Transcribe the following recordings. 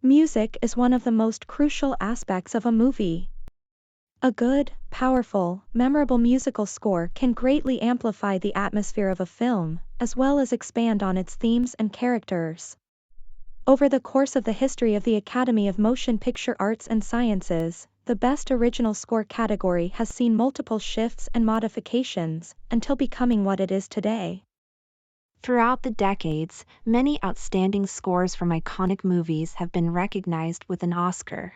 Music is one of the most crucial aspects of a movie. A good, powerful, memorable musical score can greatly amplify the atmosphere of a film, as well as expand on its themes and characters. Over the course of the history of the Academy of Motion Picture Arts and Sciences, the Best Original Score category has seen multiple shifts and modifications, until becoming what it is today. Throughout the decades, many outstanding scores from iconic movies have been recognized with an Oscar.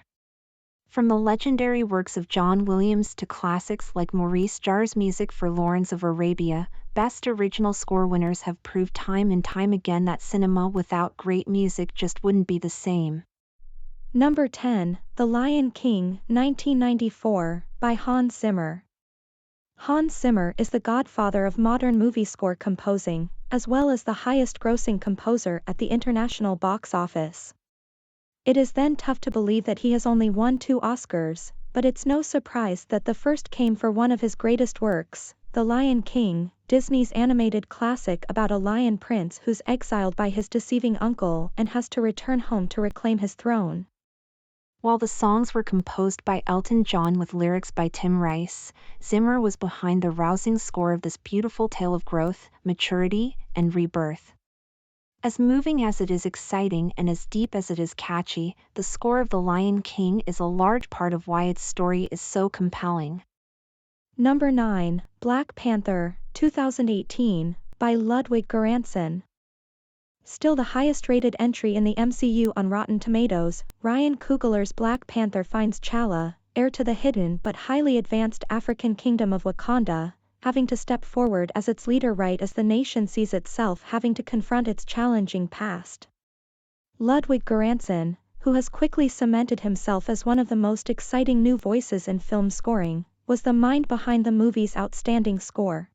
From the legendary works of John Williams to classics like Maurice Jarre's music for Lawrence of Arabia, Best Original Score winners have proved time and time again that cinema without great music just wouldn't be the same. Number 10, The Lion King, 1994, by Hans Zimmer. Hans Zimmer is the godfather of modern movie score composing, as well as the highest-grossing composer at the international box office. It is then tough to believe that he has only won 2 Oscars, but it's no surprise that the first came for one of his greatest works, The Lion King, Disney's animated classic about a lion prince who's exiled by his deceiving uncle and has to return home to reclaim his throne. While the songs were composed by Elton John with lyrics by Tim Rice, Zimmer was behind the rousing score of this beautiful tale of growth, maturity, and rebirth. As moving as it is exciting and as deep as it is catchy, the score of The Lion King is a large part of why its story is so compelling. Number 9, Black Panther, 2018, by Ludwig Göransson. Still the highest-rated entry in the MCU on Rotten Tomatoes, Ryan Coogler's Black Panther finds T'Challa, heir to the hidden but highly advanced African kingdom of Wakanda, having to step forward as its leader right as the nation sees itself having to confront its challenging past. Ludwig Göransson, who has quickly cemented himself as one of the most exciting new voices in film scoring, was the mind behind the movie's outstanding score.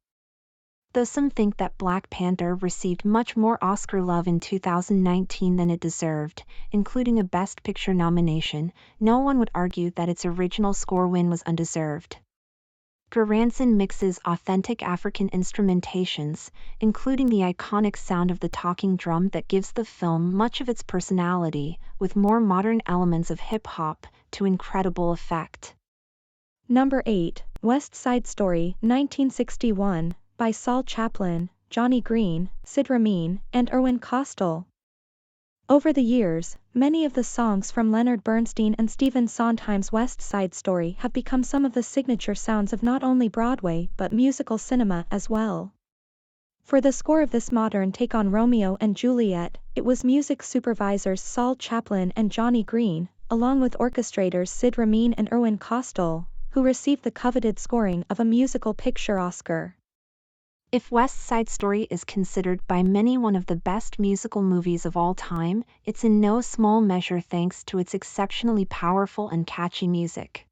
Though some think that Black Panther received much more Oscar love in 2019 than it deserved, including a Best Picture nomination, no one would argue that its original score win was undeserved. Göransson mixes authentic African instrumentations, including the iconic sound of the talking drum that gives the film much of its personality, with more modern elements of hip-hop, to incredible effect. Number 8, West Side Story, 1961, by Saul Chaplin, Johnny Green, Sid Ramin, and Irwin Kostal. Over the years, many of the songs from Leonard Bernstein and Stephen Sondheim's West Side Story have become some of the signature sounds of not only Broadway but musical cinema as well. For the score of this modern take on Romeo and Juliet, it was music supervisors Saul Chaplin and Johnny Green, along with orchestrators Sid Ramin and Irwin Kostal, who received the coveted scoring of a musical picture Oscar. If West Side Story is considered by many one of the best musical movies of all time, it's in no small measure thanks to its exceptionally powerful and catchy music.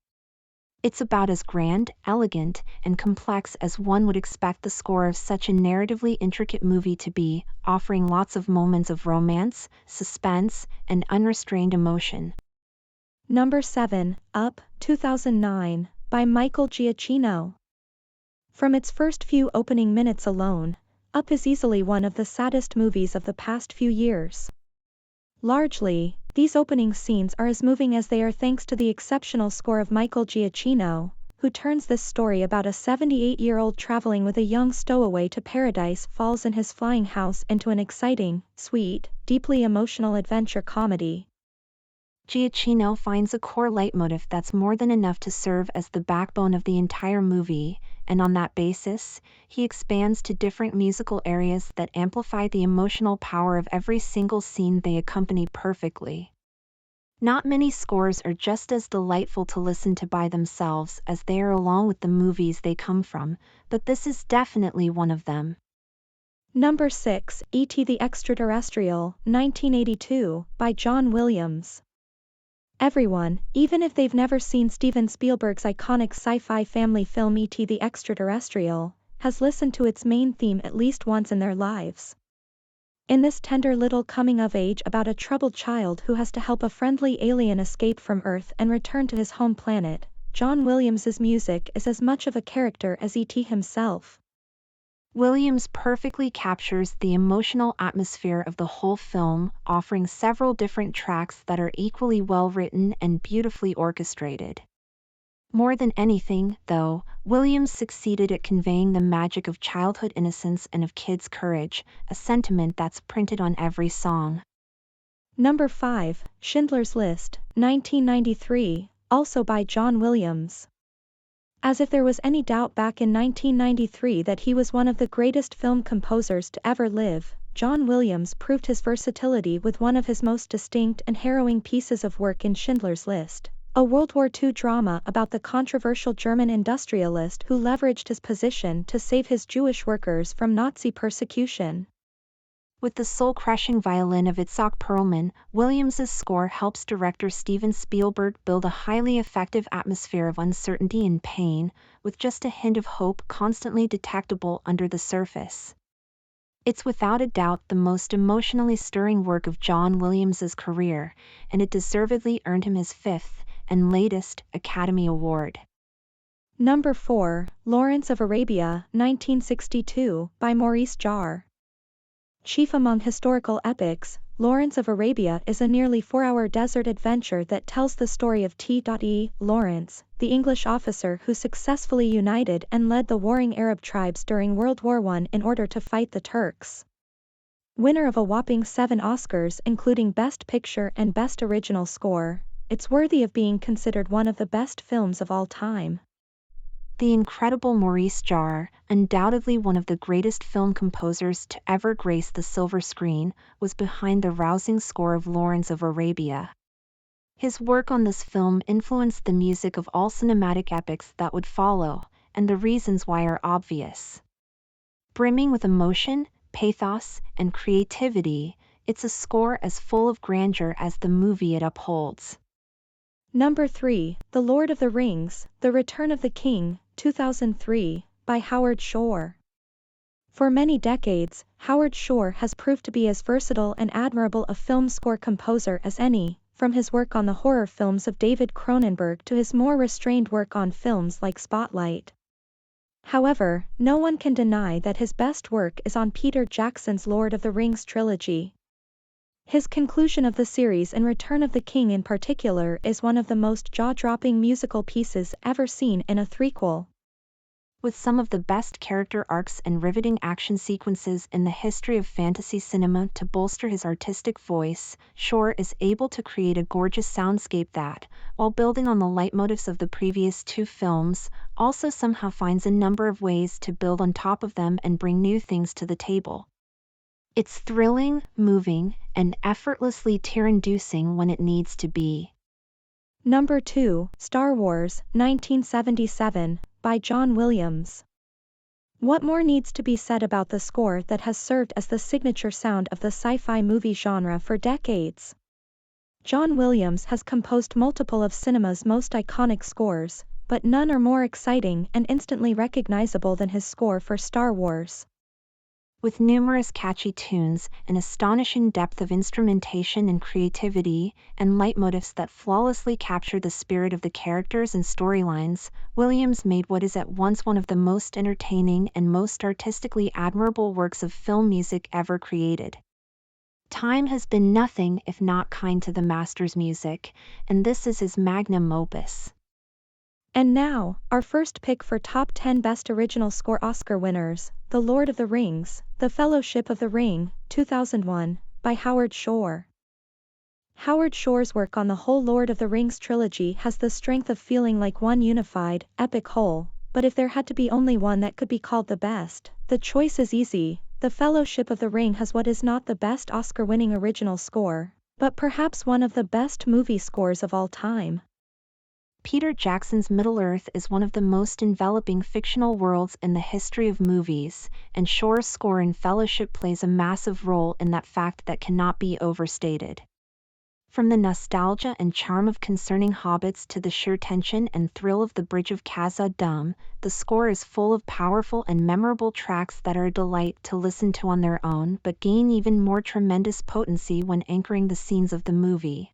It's about as grand, elegant, and complex as one would expect the score of such a narratively intricate movie to be, offering lots of moments of romance, suspense, and unrestrained emotion. Number 7, Up, 2009, by Michael Giacchino. From its first few opening minutes alone, Up is easily one of the saddest movies of the past few years. Largely, these opening scenes are as moving as they are thanks to the exceptional score of Michael Giacchino, who turns this story about a 78-year-old traveling with a young stowaway to Paradise Falls in his flying house into an exciting, sweet, deeply emotional adventure comedy. Giacchino finds a core leitmotif that's more than enough to serve as the backbone of the entire movie, and on that basis, he expands to different musical areas that amplify the emotional power of every single scene they accompany perfectly. Not many scores are just as delightful to listen to by themselves as they are along with the movies they come from, but this is definitely one of them. Number 6, E.T. the Extraterrestrial, 1982, by John Williams. Everyone, even if they've never seen Steven Spielberg's iconic sci-fi family film E.T. the Extraterrestrial, has listened to its main theme at least once in their lives. In this tender little coming-of-age about a troubled child who has to help a friendly alien escape from Earth and return to his home planet, John Williams's music is as much of a character as E.T. himself. Williams perfectly captures the emotional atmosphere of the whole film, offering several different tracks that are equally well written and beautifully orchestrated. More than anything, though, Williams succeeded at conveying the magic of childhood innocence and of kids' courage, a sentiment that's printed on every song. Number 5, Schindler's List, 1993, also by John Williams. As if there was any doubt back in 1993 that he was one of the greatest film composers to ever live, John Williams proved his versatility with one of his most distinct and harrowing pieces of work in Schindler's List, a World War II drama about the controversial German industrialist who leveraged his position to save his Jewish workers from Nazi persecution. With the soul-crushing violin of Itzhak Perlman, Williams's score helps director Steven Spielberg build a highly effective atmosphere of uncertainty and pain, with just a hint of hope constantly detectable under the surface. It's without a doubt the most emotionally stirring work of John Williams's career, and it deservedly earned him his 5th and latest Academy Award. Number 4, Lawrence of Arabia, 1962, by Maurice Jarre. Chief among historical epics, Lawrence of Arabia is a nearly 4-hour desert adventure that tells the story of T.E. Lawrence, the English officer who successfully united and led the warring Arab tribes during World War I in order to fight the Turks. Winner of a whopping 7 Oscars including Best Picture and Best Original Score, it's worthy of being considered one of the best films of all time. The incredible Maurice Jarre, undoubtedly one of the greatest film composers to ever grace the silver screen, was behind the rousing score of Lawrence of Arabia. His work on this film influenced the music of all cinematic epics that would follow, and the reasons why are obvious. Brimming with emotion, pathos, and creativity, it's a score as full of grandeur as the movie it upholds. Number 3, The Lord of the Rings, The Return of the King, 2003, by Howard Shore. For many decades, Howard Shore has proved to be as versatile and admirable a film score composer as any, from his work on the horror films of David Cronenberg to his more restrained work on films like Spotlight. However, no one can deny that his best work is on Peter Jackson's Lord of the Rings trilogy. His conclusion of the series and Return of the King in particular is one of the most jaw-dropping musical pieces ever seen in a threequel. With some of the best character arcs and riveting action sequences in the history of fantasy cinema to bolster his artistic voice, Shore is able to create a gorgeous soundscape that, while building on the leitmotifs of the previous 2 films, also somehow finds a number of ways to build on top of them and bring new things to the table. It's thrilling, moving, and effortlessly tear-inducing when it needs to be. Number 2, Star Wars, 1977, by John Williams. What more needs to be said about the score that has served as the signature sound of the sci-fi movie genre for decades? John Williams has composed multiple of cinema's most iconic scores, but none are more exciting and instantly recognizable than his score for Star Wars. With numerous catchy tunes, an astonishing depth of instrumentation and creativity, and leitmotifs that flawlessly capture the spirit of the characters and storylines, Williams made what is at once one of the most entertaining and most artistically admirable works of film music ever created. Time has been nothing if not kind to the master's music, and this is his magnum opus. And now, our first pick for Top 10 Best Original Score Oscar winners, The Lord of the Rings, The Fellowship of the Ring, 2001, by Howard Shore. Howard Shore's work on the whole Lord of the Rings trilogy has the strength of feeling like one unified, epic whole, but if there had to be only one that could be called the best, the choice is easy. The Fellowship of the Ring has what is not the best Oscar-winning original score, but perhaps one of the best movie scores of all time. Peter Jackson's Middle-earth is one of the most enveloping fictional worlds in the history of movies, and Shore's score in Fellowship plays a massive role in that fact that cannot be overstated. From the nostalgia and charm of Concerning Hobbits to the sheer tension and thrill of The Bridge of Khazad-dûm, the score is full of powerful and memorable tracks that are a delight to listen to on their own but gain even more tremendous potency when anchoring the scenes of the movie.